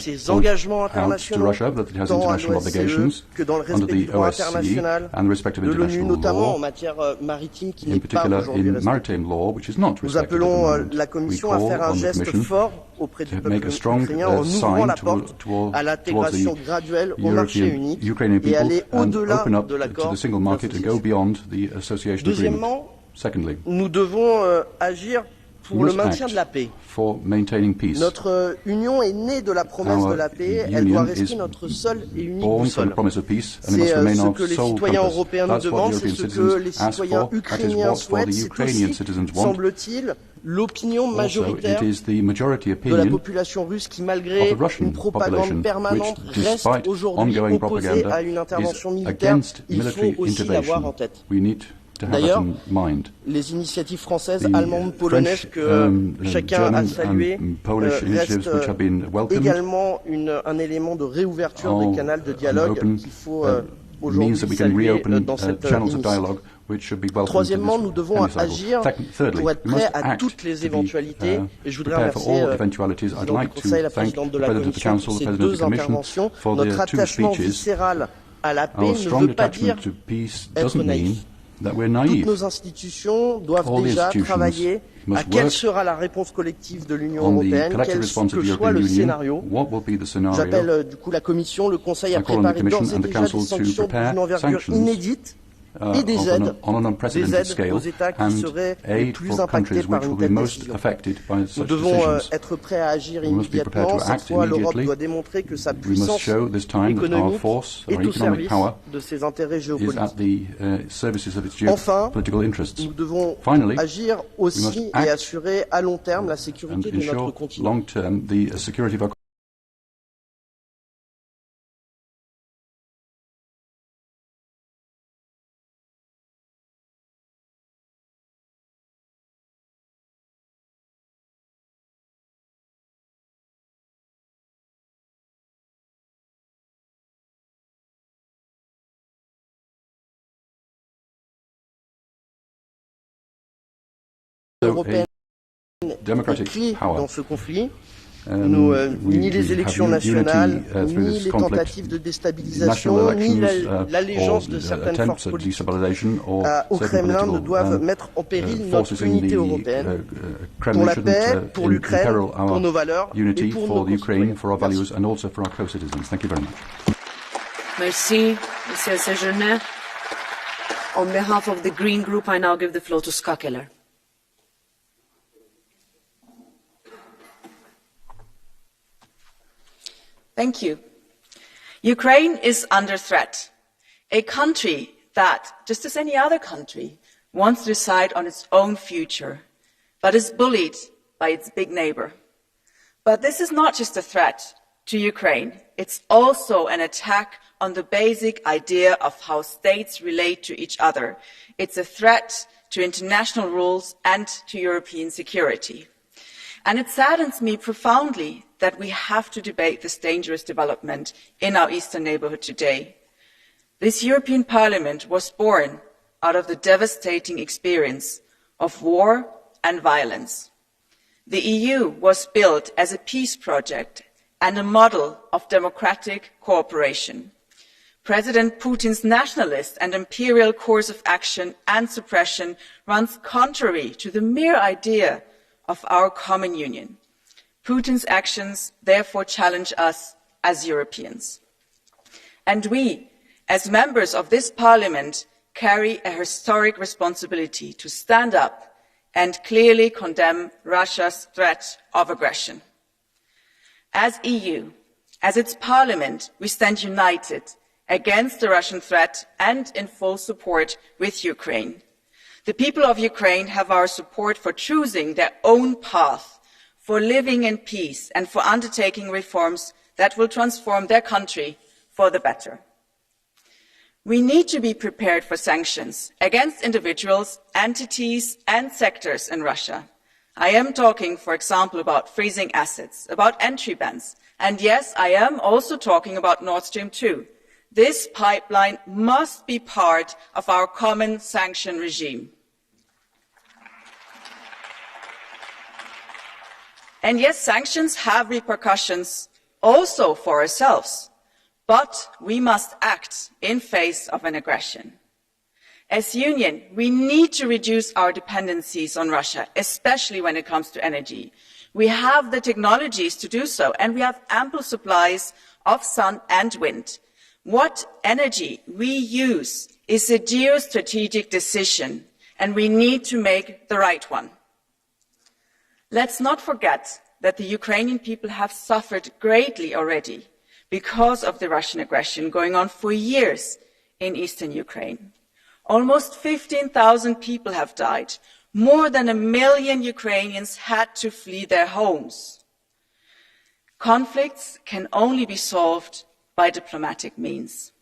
ses engagements out to internationaux, Russia that it has tant à international obligations l'OSCE que dans le under respect du the droit OSCE international, and the respect of de l'ONU international notamment en law, matière maritime qui in n'est pas particular aujourd'hui in respectée. maritime law, which is not Nous respected at the appelons moment. la We Commission à call faire un on the geste Commission fort auprès du to peuple make a strong ukrainien en ouvrant sign la porte à l'intégration towards graduelle the au marché European, unique Ukrainian et people aller and au-delà open up de to l'accord the single market and go d'association. beyond the association agreement. Deuxièmement, Secondly, nous devons agir we pour le must maintien act de la paix. for maintaining peace. Notre union est née de la promesse de la paix, elle doit rester notre seule et unique Born from the boussole. promise of peace, and it C'est must remain ce our que les sole citoyens compass. européens nous That's what demandent, the c'est European ce que citizens les ask citoyens for. That is ukrainiens what the souhaitent, c'est Ukrainian aussi, citizens want. semble-t-il, l'opinion Also, majoritaire it is the majority de la opinion population russe qui, malgré of the Russian une propagande population, permanente, which, reste despite aujourd'hui ongoing opposée propaganda, à une intervention is militaire. against Il military faut aussi l'avoir en intervention. tête. We need to have that D'ailleurs, in mind. les initiatives françaises, The allemandes, polonaises French, que chacun a German saluées and Polish initiatives restent which have been welcomed également un élément de réouverture des canaux de dialogue qu'il faut means aujourd'hui that we can saluer reopen dans cette channels of initiative. dialogue which should be welcomed. Troisièmement, nous devons agir Thirdly, pour être we must prêts à act toutes les to be, éventualités. Et je voudrais prepare for remercier all le eventualities. I'd président du like to Conseil, la thank présidente de the la President of the Commission Council, pour the ces President of deux the Commission interventions. for Notre their two attachement speeches. viscéral à la paix Our ne strong veut pas dire attachment to peace être doesn't mean naïf. that we're Toutes naive. nos institutions doivent All the déjà institutions travailler must à quelle work sera la réponse collective de l'Union on the européenne, collective quel response que of the soit European le Union. scénario. What will be the scenario? J'appelle du coup la Commission, le Conseil à I call on the préparer d'ores Commission et and the déjà des Council to sanctions prepare d'une envergure sanctions inédite et des aides on an unprecedented scale aux États qui and seraient les aid plus for impactés countries par which une will be telle most décision. affected by Nous such devons decisions. être prêts à agir We must be prepared immédiatement. to Cette act fois, l'Europe immediately. doit démontrer que sa We must puissance show this time that our économique force, our est au economic service power, de ses intérêts is at géopolitiques. the services of its Enfin, geopolitical interests. nous devons Finally, agir we aussi must et act assurer à long terme la and sécurité de notre ensure continent. long term the security of our Européenne est democratic clé power. dans ce conflit. We Ni les élections have nationales, unity through ni this les conflict. tentative de National déstabilisation, ni elections l'allégeance or de certaines attempts forces at politiques destabilization or au certain Kremlin ne political doivent mettre en péril notre forces in unité the européenne. Kremlin Pour la shouldn't paix, pour l'Ukraine, imperil pour our nos valeurs et unity pour for nos the Ukraine, concitoyens. for our Merci. values and also for our co-citizens. Thank you very much. Merci, Monsieur Sejourné. On behalf of the Green Group, I now give the floor to Ska Keller. Thank you. Ukraine is under threat. A country that, just as any other country, wants to decide on its own future, but is bullied by its big neighbor. But this is not just a threat to Ukraine, it's also an attack on the basic idea of how states relate to each other. It's a threat to international rules and to European security. And it saddens me profoundly that we have to debate this dangerous development in our eastern neighbourhood today. This European Parliament was born out of the devastating experience of war and violence. The EU was built as a peace project and a model of democratic cooperation. President Putin's nationalist and imperial course of action and suppression runs contrary to the mere idea of our common union. Putin's actions therefore challenge us as Europeans. And we, as members of this Parliament, carry a historic responsibility to stand up and clearly condemn Russia's threat of aggression. As EU, as its Parliament, we stand united against the Russian threat and in full support with Ukraine. The people of Ukraine have our support for choosing their own path, for living in peace and for undertaking reforms that will transform their country for the better. We need to be prepared for sanctions against individuals, entities and sectors in Russia. I am talking, for example, about freezing assets, about entry bans, and yes, I am also talking about Nord Stream 2. This pipeline must be part of our common sanction regime. And yes, sanctions have repercussions also for ourselves, but we must act in face of an aggression. As Union, we need to reduce our dependencies on Russia, especially when it comes to energy. We have the technologies to do so, and we have ample supplies of sun and wind. What energy we use is a geostrategic decision, and we need to make the right one. Let's not forget that the Ukrainian people have suffered greatly already because of the Russian aggression going on for years in eastern Ukraine. Almost 15,000 people have died. More than 1 million Ukrainians had to flee their homes. Conflicts can only be solved by diplomatic means.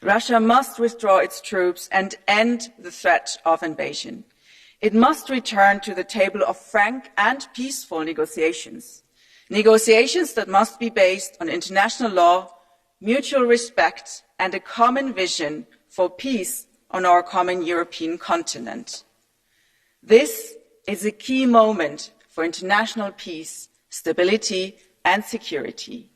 Russia must withdraw its troops and end the threat of invasion. It must return to the table of frank and peaceful negotiations. Negotiations that must be based on international law, mutual respect, and a common vision for peace on our common European continent. This is a key moment for international peace, stability, and security.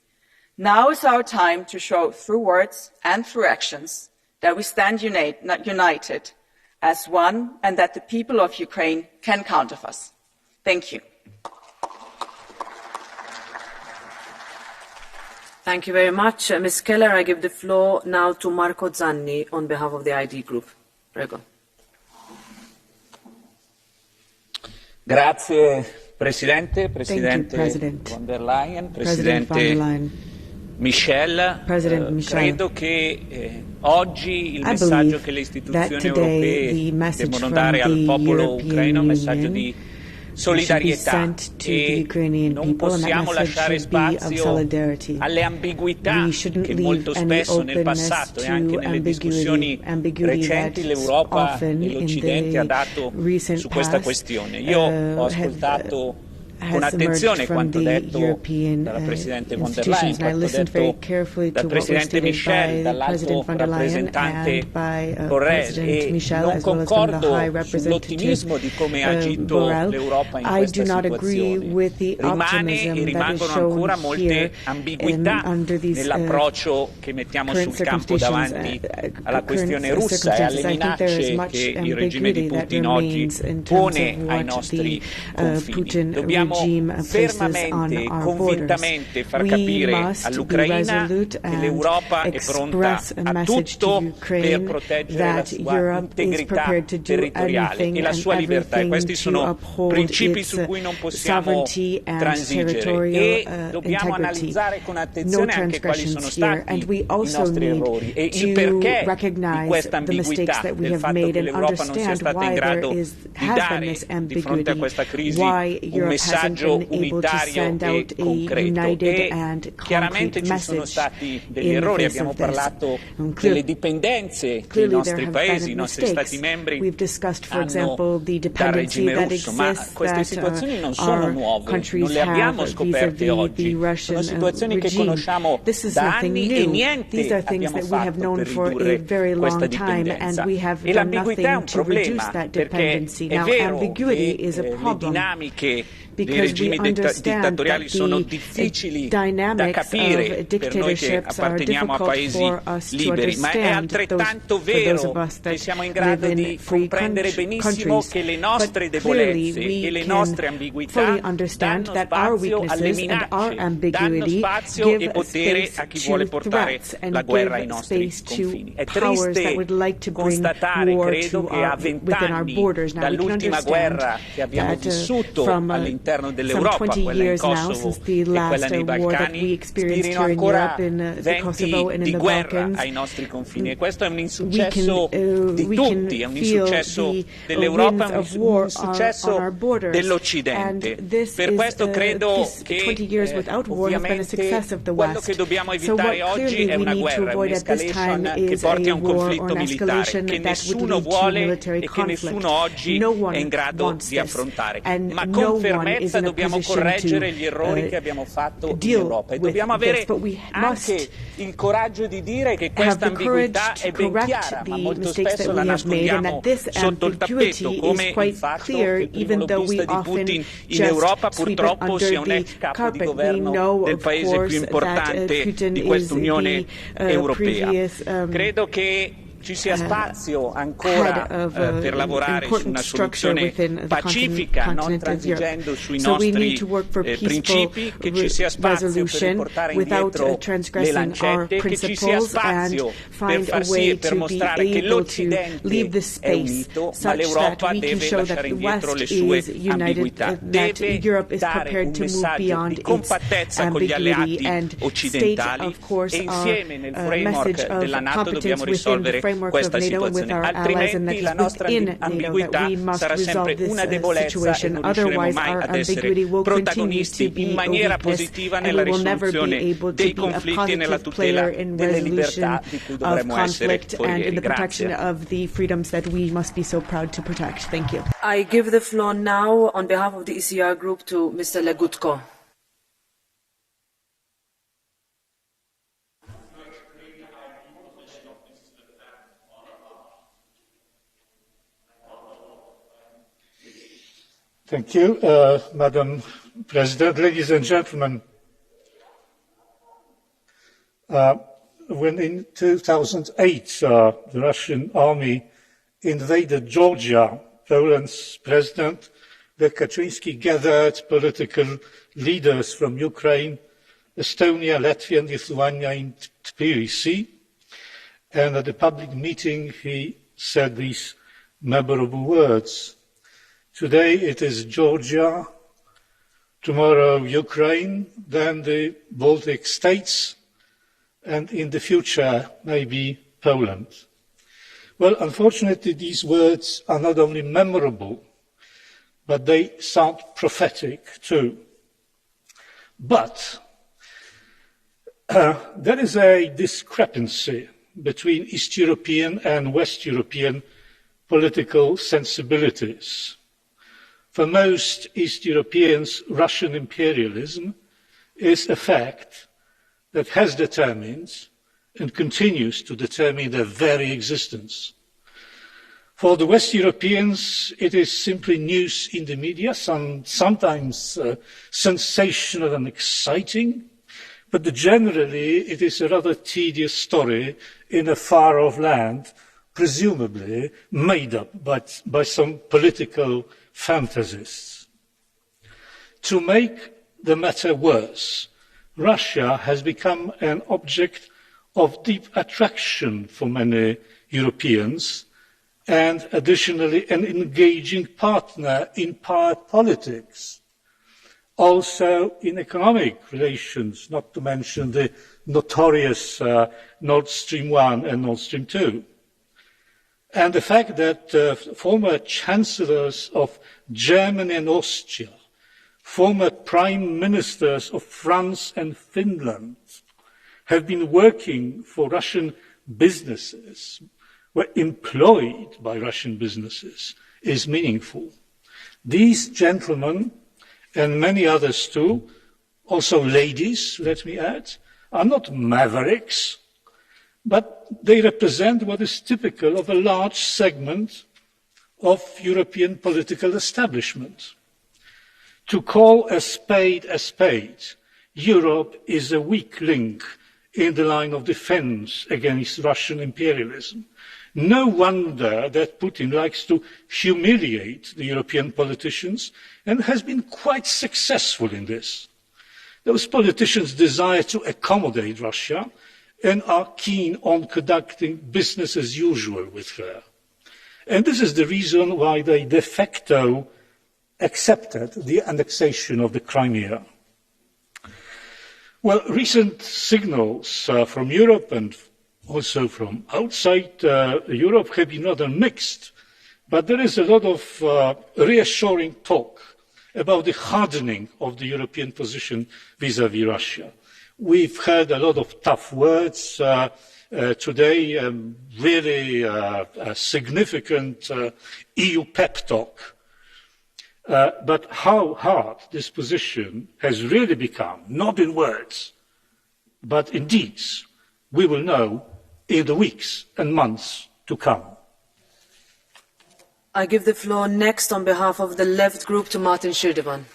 Now is our time to show through words and through actions that we stand united as one and that the people of Ukraine can count on us. Thank you. Thank you very much. Ms. Keller, I give the floor now to Marco Zanni on behalf of the ID Group. Prego. Grazie Presidente, Presidente von der Leyen, Presidente Michel. Credo che oggi il messaggio che le istituzioni europee devono dare al popolo ucraino è un messaggio di solidarietà e non possiamo lasciare spazio alle ambiguità che molto spesso nel passato e anche nelle discussioni recenti l'Europa e l'Occidente ha dato su questa questione. Io ho ascoltato con attenzione quanto detto dalla Presidente von der Leyen, quanto detto dal Presidente Michel, dall'alto rappresentante Borrell e non concordo sull'ottimismo di come ha agito l'Europa in questa situazione. Rimane e rimangono ancora molte ambiguità nell'approccio che mettiamo sul campo davanti alla questione russa e alle minacce che il regime di Putin oggi pone ai nostri confini. Dobbiamo fermamente e convintamente far capire all'Ucraina che l'Europa è pronta a tutto per proteggere la sua integrità territoriale e la sua libertà. E questi sono principi su cui non possiamo transigere e dobbiamo analizzare con attenzione anche quali sono stati i nostri errori e il perché di questa ambiguità, del fatto che l'Europa non sia stata in grado di dare di fronte a questa crisi un messaggio unitario e concreto e chiaramente ci sono stati degli errori, abbiamo parlato delle dipendenze che i nostri paesi, i nostri Stati membri hanno dal regime russo, ma queste situazioni non sono nuove, non le abbiamo scoperte oggi, sono situazioni che conosciamo da anni e niente abbiamo fatto per ridurre questa dipendenza e l'ambiguità è un problema perché è vero che le dinamiche dei regimi dittatoriali sono difficili da capire per noi che apparteniamo a paesi liberi, ma è altrettanto vero che siamo in grado di comprendere benissimo che le nostre debolezze e le nostre ambiguità danno spazio alle minacce, danno spazio e potere a chi vuole portare la guerra ai nostri confini. È triste constatare, credo, che a 20 anni dall'ultima guerra che abbiamo vissuto all'interno dell'Europa, quella in Kosovo e quella nei Balcani, spirino ancora venti di guerra ai nostri confini e questo è un insuccesso di tutti, è un insuccesso dell'Europa, è un successo dell'Occidente. Per questo credo che ovviamente quello che dobbiamo evitare oggi è una guerra, un'escalation che porti a un conflitto militare che nessuno vuole e che nessuno oggi è in grado di affrontare, ma con fermezza sicurezza dobbiamo correggere gli errori che abbiamo fatto in Europa e dobbiamo avere anche il coraggio di dire che questa ambiguità è ben chiara, ma molto spesso la nascondiamo sotto il tappeto, come il fatto che il primo lobbista di Putin in Europa purtroppo sia un ex capo di governo del paese più importante di quest'Unione Europea. Credo che ci sia spazio ancora per lavorare su una soluzione pacifica, non transigendo sui nostri principi, che ci sia spazio per riportare indietro le lancette, che ci sia spazio per far sì e per mostrare che l'Occidente è unito, ma l'Europa deve lasciare indietro le sue ambiguità, deve dare un messaggio di compattezza con gli alleati occidentali e insieme nel framework della NATO dobbiamo risolvere questa situazione, altrimenti la nostra ambiguità sarà sempre una debolezza e non riusciremo mai ad essere protagonisti in maniera positiva nella risoluzione dei conflitti e nella tutela delle libertà di cui dovremmo essere forieri. Grazie. I give the floor now on behalf of the ECR group to Mr. Legutko. Thank you, Madam President. Ladies and gentlemen, when in 2008 the Russian army invaded Georgia, Poland's President Lech Kaczynski gathered political leaders from Ukraine, Estonia, Latvia and Lithuania in Tbilisi, and at a public meeting he said these memorable words: "Today it is Georgia, tomorrow Ukraine, then the Baltic states, and in the future maybe Poland." Well, unfortunately, these words are not only memorable, but they sound prophetic too. But there is a discrepancy between East European and West European political sensibilities. For most East Europeans, Russian imperialism is a fact that has determined and continues to determine their very existence. For the West Europeans, it is simply news in the media, sometimes sensational and exciting, but generally it is a rather tedious story in a far-off land, presumably made up by some political fantasists. To make the matter worse, Russia has become an object of deep attraction for many Europeans and additionally an engaging partner in power politics, also in economic relations, not to mention the notorious Nord Stream 1 and Nord Stream 2. And the fact that former chancellors of Germany and Austria, former prime ministers of France and Finland have been working for Russian businesses, were employed by Russian businesses, is meaningful. These gentlemen, and many others too, also ladies, let me add, are not mavericks, but they represent what is typical of a large segment of European political establishment. To call a spade, Europe is a weak link in the line of defense against Russian imperialism. No wonder that Putin likes to humiliate the European politicians and has been quite successful in this. Those politicians desire to accommodate Russia and are keen on conducting business as usual with her. And this is the reason why they de facto accepted the annexation of the Crimea. Well, recent signals from Europe and also from outside Europe have been rather mixed, but there is a lot of reassuring talk about the hardening of the European position vis-à-vis Russia. We've heard a lot of tough words today, really a significant EU pep talk. But how hard this position has really become, not in words, but in deeds, we will know in the weeks and months to come. I give the floor next on behalf of the Left Group to Martin Schildewan.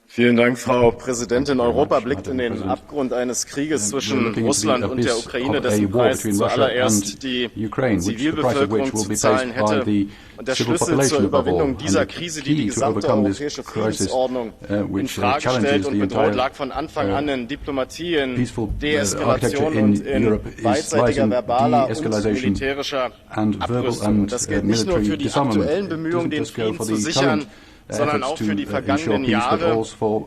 Vielen Dank, Frau Präsidentin. Europa blickt in den Abgrund eines Krieges zwischen Russland und der Ukraine, dessen Preis zuallererst die Zivilbevölkerung zu zahlen hätte. Und der Schlüssel zur Überwindung dieser Krise, die die gesamte europäische Friedensordnung in Frage stellt und bedroht, lag von Anfang an in Diplomatie, in Deeskalation und in beidseitiger verbaler und militärischer Abrüstung. Und das gilt nicht nur für die aktuellen Bemühungen, den Frieden zu sichern, sondern auch für die vergangenen Jahre,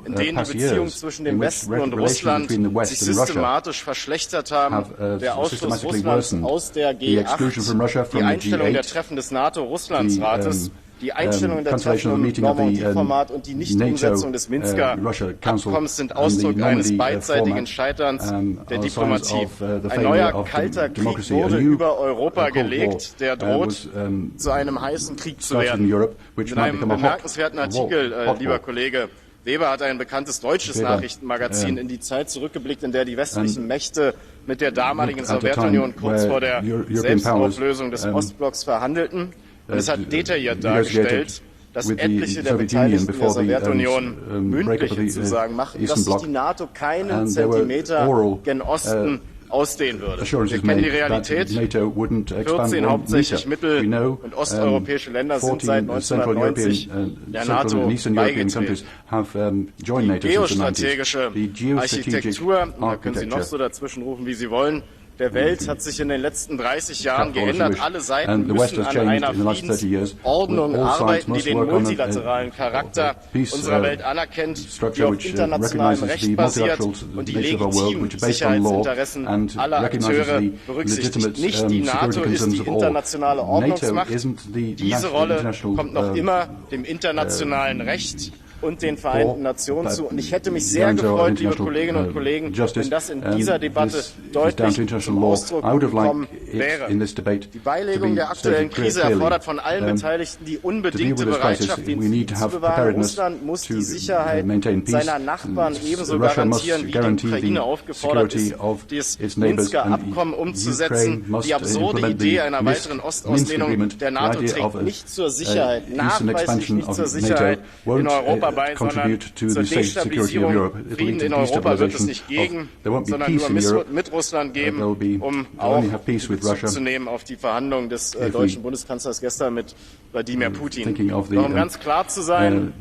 in denen die Beziehungen zwischen dem Westen und Russland sich systematisch verschlechtert haben. Der Ausschluss Russlands aus der G8, die Einstellung der Treffen des NATO-Russlandsrates, die Einstellung der Treffen im Normandie-Format und die Nichtumsetzung des Minsker Abkommens sind Ausdruck eines beidseitigen Scheiterns der Diplomatie. Ein neuer kalter Krieg wurde über Europa gelegt, der droht, zu einem heißen Krieg zu werden. In einem bemerkenswerten Artikel, lieber Kollege Weber, hat ein bekanntes deutsches Nachrichtenmagazin in die Zeit zurückgeblickt, in der die westlichen Mächte mit der damaligen Sowjetunion kurz vor der Selbstauflösung des Ostblocks verhandelten. Und es hat detailliert dargestellt, dass etliche der Beteiligten der Sowjetunion mündliche Zusagen machten, dass sich die NATO keinen Zentimeter gen Osten ausdehnen würde. Wir kennen die Realität. 14 hauptsächlich mittel- und osteuropäische Länder sind seit 1990 der NATO beigetreten. Die geostrategische Architektur, da können Sie noch so dazwischen rufen, wie Sie wollen, der Welt hat sich in den letzten 30 Jahren geändert. Alle Seiten müssen an einer Friedensordnung arbeiten, die den multilateralen Charakter unserer Welt anerkennt, die auf internationalem Recht basiert und die legitimen Sicherheitsinteressen aller Akteure berücksichtigt. Nicht die NATO ist die internationale Ordnungsmacht. Diese Rolle kommt noch immer dem internationalen Recht und den Vereinten Nationen zu. Und ich hätte mich sehr gefreut, liebe Kolleginnen und Kollegen, wenn das in dieser Debatte deutlich zum Ausdruck gekommen wäre. Die Beilegung der aktuellen Krise erfordert von allen Beteiligten die unbedingte Bereitschaft, den Frieden zu bewahren. Russland muss die Sicherheit seiner Nachbarn ebenso garantieren, wie die Ukraine aufgefordert ist, das Minsker Abkommen umzusetzen. Die absurde Idee einer weiteren Ostausdehnung der NATO trägt nicht zur Sicherheit, nachweislich nicht zur Sicherheit in Europa bei, sondern zur Destabilisierung. Frieden in Europa wird es nicht geben, sondern nur mit Russland geben, um auch Bezug zu nehmen auf die Verhandlungen des deutschen Bundeskanzlers gestern mit Wladimir Putin. Doch um ganz klar zu sein,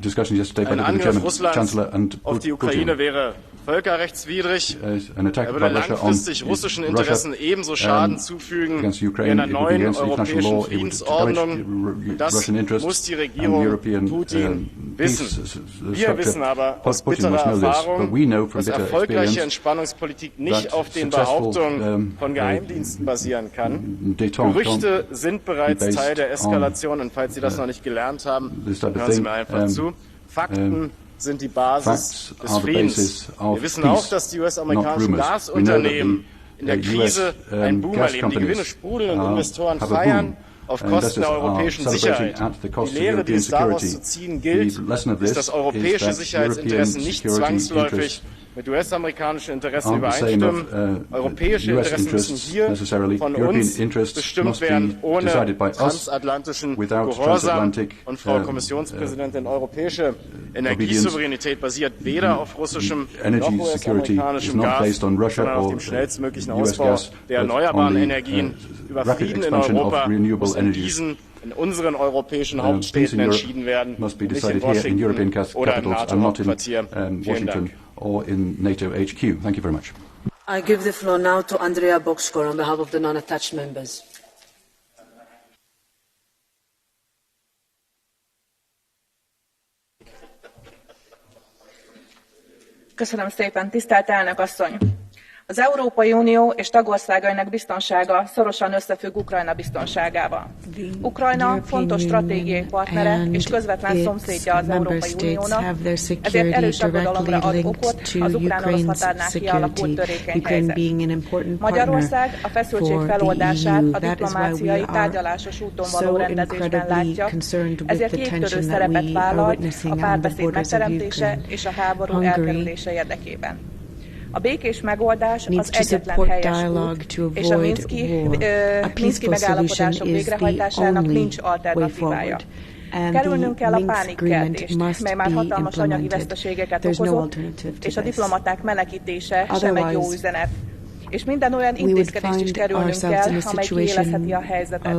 ein Angriff Russlands auf die Ukraine wäre völkerrechtswidrig. Er würde langfristig russischen Interessen ebenso Schaden zufügen wie einer neuen europäischen Friedensordnung. Das muss die Regierung Putin wissen. Wir wissen aber aus bitterer Erfahrung, dass erfolgreiche Entspannungspolitik nicht auf den Behauptungen von Geheimdiensten basieren kann. Gerüchte sind bereits Teil der Eskalation und falls Sie das noch nicht gelernt haben, hören Sie mir einfach zu. Fakten sind die Basis des Friedens. Wir wissen auch, dass die US-amerikanischen Gasunternehmen in der Krise einen Boom erleben. Die Gewinne sprudeln und Investoren feiern auf Kosten der europäischen Sicherheit. Die Lehre, die es daraus zu ziehen gilt, ist, dass europäische Sicherheitsinteressen nicht zwangsläufig mit US-amerikanischen Interessen übereinstimmen. Europäische Interessen müssen hier von uns bestimmt werden, ohne transatlantischen Gehorsam. Und Frau Kommissionspräsidentin, europäische Energiesouveränität basiert weder auf russischem noch US-amerikanischem Gas, sondern auf dem schnellstmöglichen Ausbau der erneuerbaren Energien. Über Frieden in Europa muss in unseren europäischen Hauptstädten entschieden werden, nicht in Washington oder im NATO-Hauptquartier. Vielen Dank. Or in NATO HQ. Thank you very much. I give the floor now to Andrea Bokskor on behalf of the non-attached members. Köszönöm szépen, tisztelt elnök asszony! Az Európai Unió és tagországainak biztonsága szorosan összefügg Ukrajna biztonságával. Ukrajna fontos stratégiai partnere és közvetlen szomszédja az Európai Uniónak, ezért erős aggodalomra ad okot az ukrán-orosz határnál kialakult törékeny helyzet. Magyarország a feszültség feloldását a diplomáciai tárgyalásos úton való rendezésben látja, ezért jégtörő szerepet vállal a párbeszéd megteremtése és a háború elkerülése érdekében. A békés megoldás az egyetlen helyes út, és a Minszki megállapodások végrehajtásának nincs alternatívája. Kerülnünk kell a pánikkeltést, mely már hatalmas anyagi veszteségeket okozott, és a diplomaták menekítése sem egy jó üzenet. És minden olyan intézkedést is kerülnünk kell, amely kiélezheti a helyzetet.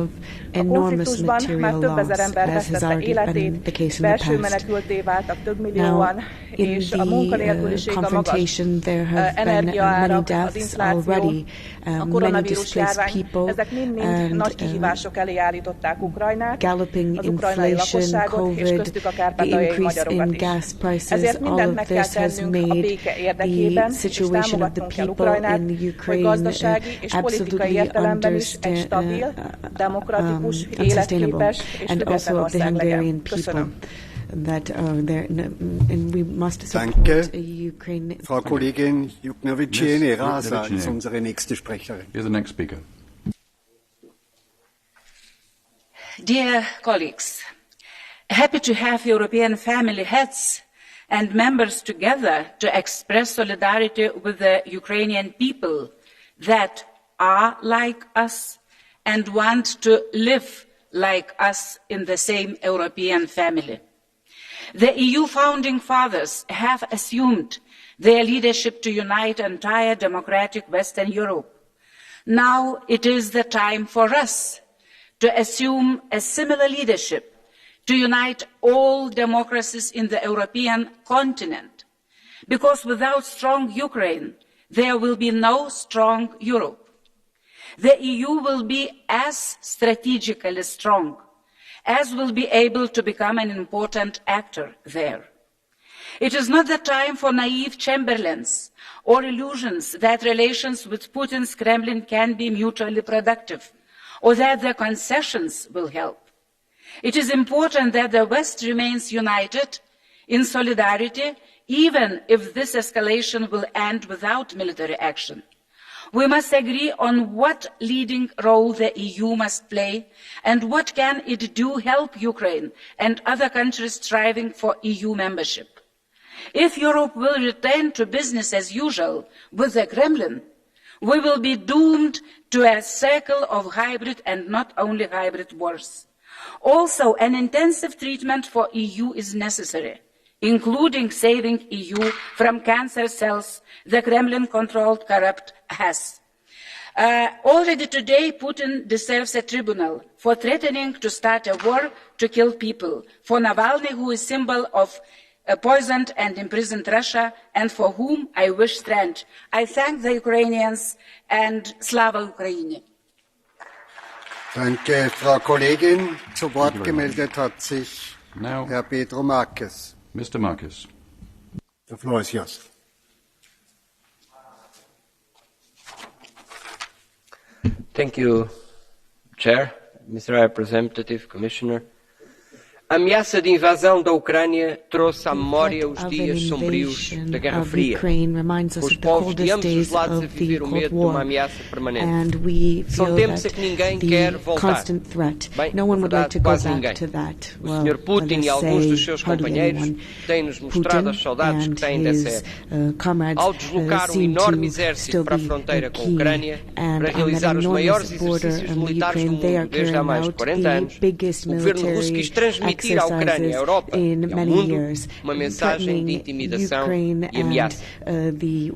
A konfliktusban már több ezer ember vesztette életét, belső menekültté váltak több millióan, és a munkanélküliség, a magas energiaárak, az infláció, a koronavírus járvány, ezek mind-mind nagy kihívások elé állították Ukrajnát, az ukrajnai lakosságot, és köztük a kárpátaljai magyarokat is. Ezért mindent meg kell tennünk a béke érdekében, és támogatnunk kell Ukrajnát, hogy gazdasági és politikai értelemben is egy stabil, demokratikus, életképes és független ország legyen. Köszönöm. Danke, Frau Kollegin Juknovičiene. Rasa ist unsere nächste Sprecherin. Here's the next speaker. Dear colleagues, happy to have European family heads and members together to express solidarity with the Ukrainian people that are like us and want to live like us in the same European family. The EU founding fathers have assumed their leadership to unite entire democratic Western Europe. Now it is the time for us to assume a similar leadership to unite all democracies in the European continent, because without strong Ukraine, there will be no strong Europe. The EU will be as strategically strong as will be able to become an important actor there. It is not the time for naive Chamberlains or illusions that relations with Putin's Kremlin can be mutually productive or that the concessions will help. It is important that the West remains united in solidarity, even if this escalation will end without military action. We must agree on what leading role the EU must play and what can it do to help Ukraine and other countries striving for EU membership. If Europe will return to business as usual with the Kremlin, we will be doomed to a cycle of hybrid and not only hybrid wars. Also, an intensive treatment for EU is necessary, including saving EU from cancer cells the Kremlin-controlled corrupt has. Already today, Putin deserves a tribunal for threatening to start a war to kill people, for Navalny, who is a symbol of poisoned and imprisoned Russia, and for whom I wish strength. I thank the Ukrainians and Slava Ukraini. Danke, Frau Kollegin. Zu Wort gemeldet hat sich Herr Pedro Marques. Mr. Marques. The floor is yours. Thank you, Chair, Mr. Representative, Commissioner. A ameaça de invasão da Ucrânia trouxe à memória os dias sombrios da Guerra Fria. Os povos de ambos os lados a viver o medo de uma ameaça permanente. São tempos a que ninguém quer voltar. Bem, na verdade, quase ninguém. O Sr. Putin e alguns dos seus companheiros têm-nos mostrado as saudades que têm dessa época. Ao deslocar um enorme exército para a fronteira com a Ucrânia, para realizar os maiores exercícios militares do mundo desde há mais de 40 anos, o governo russo quis transmitir à Ucrânia, à Europa e ao mundo uma mensagem de intimidação e ameaça.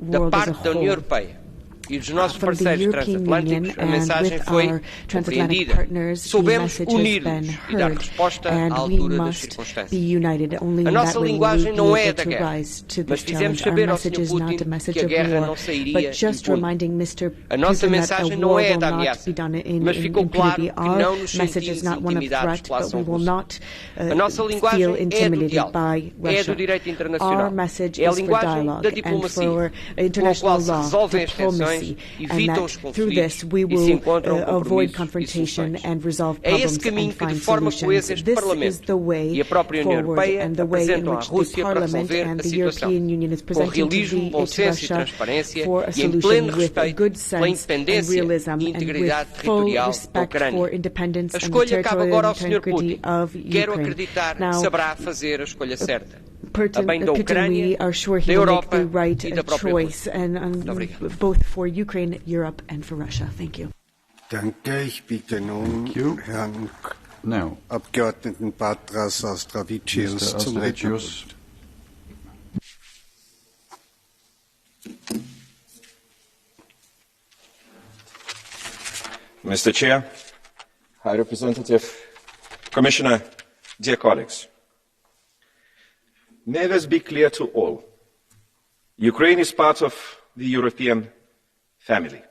Da parte da União Europeia, e dos nossos from the parceiros European Union transatlânticos, a and mensagem with foi our transatlantic compreendida. partners, the Soubemos message has been unir-nos e dar heard, resposta à and we altura das must circunstâncias. be united. Only A in nossa that way will we linguagem be não é able da to guerra, rise to mas this fizemos challenge. Our saber ao message Sr. is not a Putin message que a of guerra war, não sairia but just impune. reminding Mr. A nossa Putin that mensagem a não war é will da not ameaça, be done in mas ficou impunity. claro que não Our nos message is sentimos not one of intimidados threat, pela but we ação will russa. not A nossa linguagem feel é do intimidated diálogo, by é Russia. do direito internacional, Our message é a is for linguagem dialogue da and diplomacia, for com a international qual se law, resolvem as tensões, diplomacy, and evitam that os through this conflitos we e se will encontram avoid compromissos e confrontation soluções. and resolve É esse problems caminho and que de find forma coesa solutions. este This is Parlamento the way e a própria União forward Europeia and the way in apresentam à which the Rússia para Parliament resolver and a the situação, European Union is com presenting to realismo, bom senso e Russia transparência for a e em solution pleno with a respeito good pela sense and independência realism e and with integridade full territorial da respect for Ucrânia. independence A and the escolha cabe agora territorial ao Sr. integrity Putin. of Quero Ukraine. acreditar que Now, saberá fazer a escolha certa. a bem da Putin, we Ucrânia, are sure he da will make Europa the right e da própria choice, Rússia. and both for Ukraine, Europe, and for Russia. Thank you. Danke. Ich bitte nun Herrn Abgeordneten Patras Astravicius zum Rednerpult. Mr. Chair, High Representative, Commissioner, dear colleagues, may this be clear to all. Ukraine is part of the European family,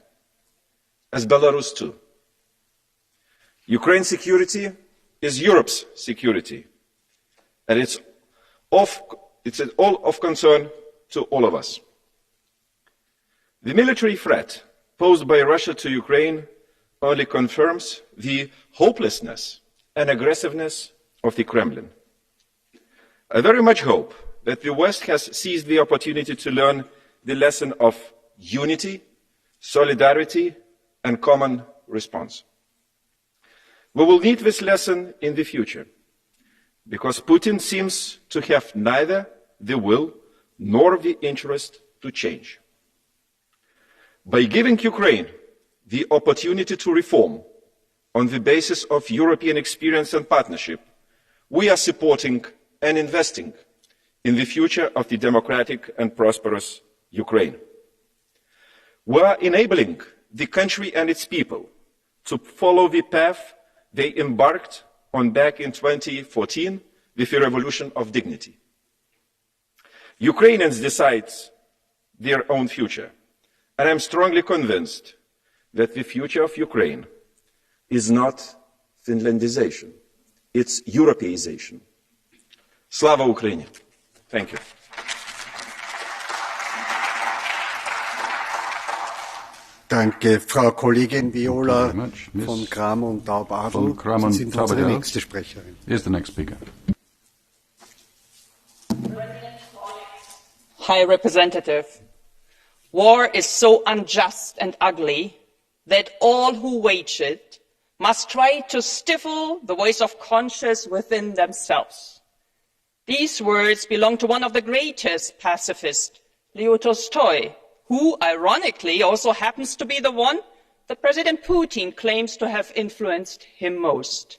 as Belarus too. Ukraine's security is Europe's security, and it's all of concern to all of us. The military threat posed by Russia to Ukraine only confirms the hopelessness and aggressiveness of the Kremlin. I very much hope that the West has seized the opportunity to learn the lesson of unity, solidarity, and common response. We will need this lesson in the future, because Putin seems to have neither the will nor the interest to change. By giving Ukraine the opportunity to reform on the basis of European experience and partnership, we are supporting and investing in the future of the democratic and prosperous Ukraine. We are enabling the country and its people to follow the path they embarked on back in 2014 with the Revolution of Dignity. Ukrainians decide their own future, and I'm strongly convinced that the future of Ukraine is not Finlandization, it's Europeization. Slava Ukraini. Thank you. Danke, Frau Kollegin Viola von Kramon und Taubadel. Sie sind unsere nächste Sprecherin. Is the next speaker. High Representative, war is so unjust and ugly that all who wage it must try to stifle the voice of conscience within themselves. These words belong to one of the greatest pacifists, Leo Tolstoy, who, ironically, also happens to be the one that President Putin claims to have influenced him most.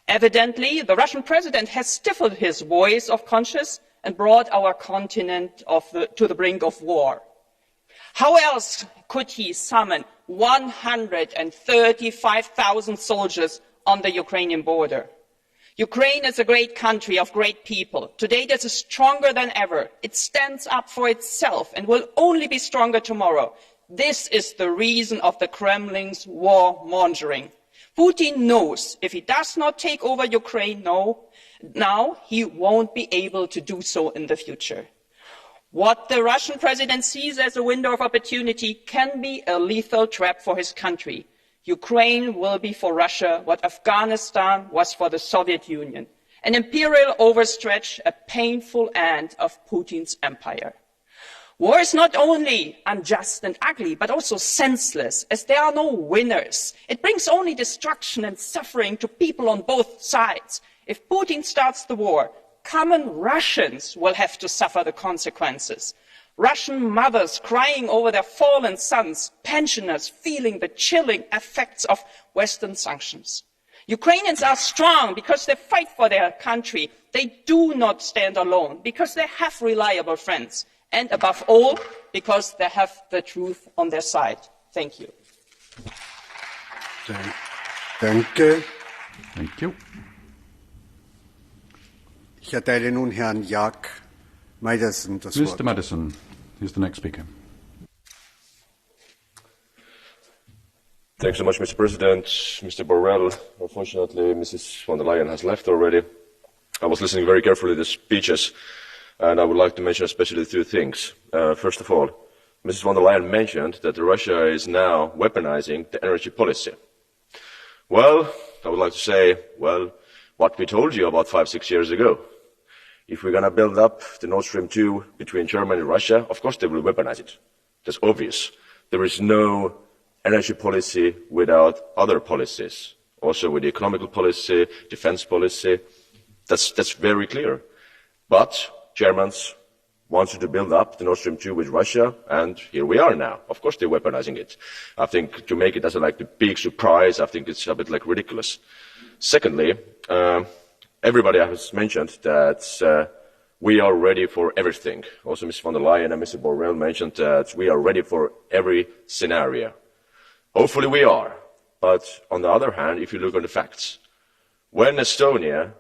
Evidently, the Russian president has stifled his voice of conscience and brought our continent to the brink of war. How else could he summon 135,000 soldiers on the Ukrainian border? Ukraine is a great country of great people. Today it is stronger than ever. It stands up for itself and will only be stronger tomorrow. This is the reason of the Kremlin's warmongering. Putin knows if he does not take over Ukraine now, he won't be able to do so in the future. What the Russian president sees as a window of opportunity can be a lethal trap for his country. Ukraine will be for Russia what Afghanistan was for the Soviet Union, an imperial overstretch, a painful end of Putin's empire. War is not only unjust and ugly, but also senseless, as there are no winners. It brings only destruction and suffering to people on both sides. If Putin starts the war, common Russians will have to suffer the consequences. Russian mothers crying over their fallen sons, pensioners feeling the chilling effects of Western sanctions. Ukrainians are strong because they fight for their country. They do not stand alone because they have reliable friends. and above all, because they have the truth on their side. Thank you. Danke. Thank you. Ich erteile nun Herrn Jaak Madison das Wort. Mr. Madison is the next speaker. Thanks so much, Mr. President. Mr. Borrell, unfortunately, Mrs. von der Leyen has left already. I was listening very carefully to the speeches, and I would like to mention especially two things. First of all, Mrs. von der Leyen mentioned that Russia is now weaponizing the energy policy. Well, I would like to say, well, what we told you about 5-6 years ago. If we're going to build up the Nord Stream 2 between Germany and Russia, of course they will weaponize it. That's obvious. There is no energy policy without other policies. Also with the economical policy, defense policy. That's very clear. But Germans wanted to build up the Nord Stream 2 with Russia, and here we are now. Of course they're weaponizing it. I think to make it as a big surprise, I think it's a bit ridiculous. Secondly, everybody has mentioned that we are ready for everything. Also Ms. von der Leyen and Mr. Borrell mentioned that we are ready for every scenario. Hopefully we are. But on the other hand, if you look at the facts, when Estonia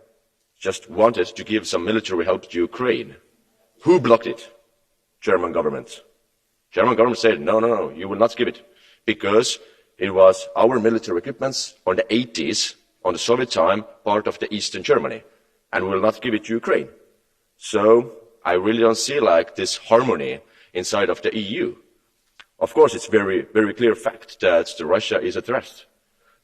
just wanted to give some military help to Ukraine, who blocked it? German government. German government said, no, you will not give it. Because it was our military equipments on the 80s, on the Soviet time, part of the Eastern Germany. And we will not give it to Ukraine. So I really don't see this harmony inside of the EU. Of course, it's very, very clear fact that Russia is a threat.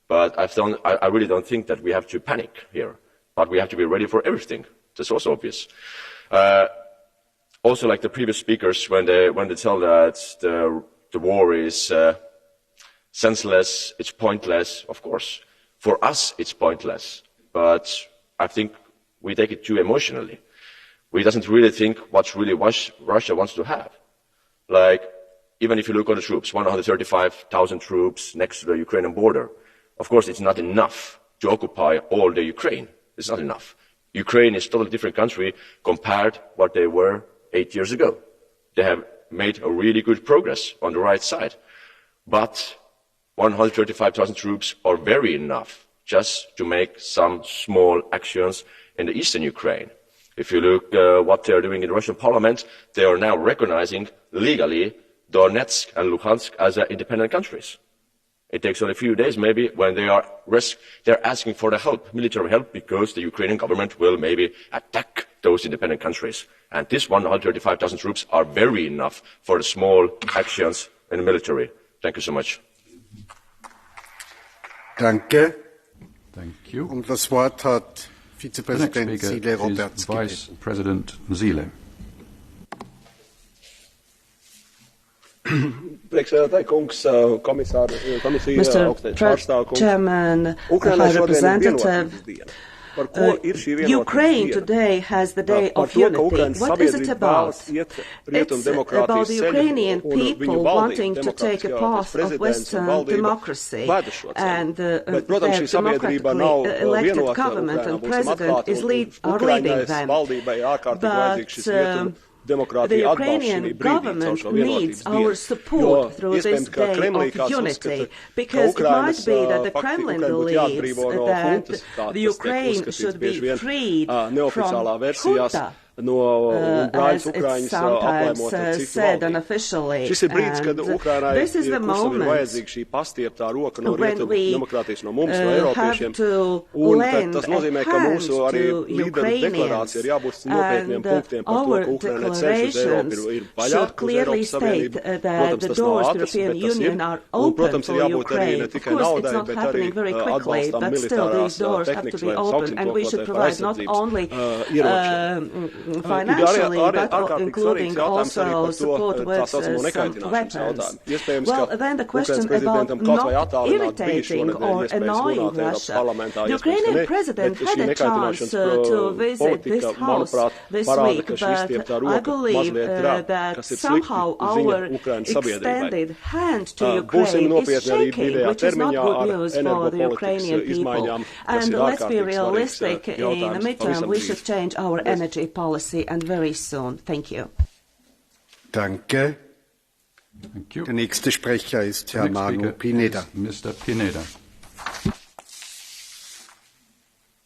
But I really don't think that we have to panic here. But we have to be ready for everything. That's also obvious. Also, like the previous speakers, when they tell that the war is senseless, it's pointless, of course. For us, it's pointless. But I think we take it too emotionally. We doesn't really think what really Russia wants to have. Even if you look at the troops, 135,000 troops next to the Ukrainian border, of course it's not enough to occupy all the Ukraine. It's not enough. Ukraine is a totally different country compared to what they were 8 years ago. They have made a really good progress on the right side. But 135,000 troops are very enough just to make some small actions in the eastern Ukraine. If you look what they are doing in the Russian parliament, they are now recognizing legally Donetsk and Luhansk as independent countries. It takes only a few days maybe when they're asking for the help, military help, because the Ukrainian government will maybe attack those independent countries. And this 135,000 troops are very enough for the small actions in the military. Thank you so much. Danke. Thank you. Und das Wort hat Vizepräsident Zile Roberts. Vice President Zile. Mr. Chairman, High Representative, Ukraine today has the Day of Unity. What is it about? It's about the Ukrainian people wanting to take a path of Western democracy, and their democratically elected government and president are leading them. But the Ukrainian government needs our support through this Day of Unity, because it might be that the Kremlin believes that the Ukraine should be freed from junta, as it's sometimes said unofficially. And this is the moment when we have to lend a hand to Ukrainians, and our declarations should clearly state that the doors to the European Union are open to Ukraine. Of course, it's not happening very quickly, but still these doors have to be open, and we should provide not only financially, but including also support with some weapons. Well, then the question about not irritating or annoying Russia. The Ukrainian president had a chance to visit this house this week, but I believe that somehow our extended hand to Ukraine is shaking, which is not good news for the Ukrainian people. And let's be realistic, in the midterm we should change our energy policy, and very soon. Thank you. Danke. Thank you. Der nächste Sprecher ist Herr Manu Pineda. Mr. Pineda.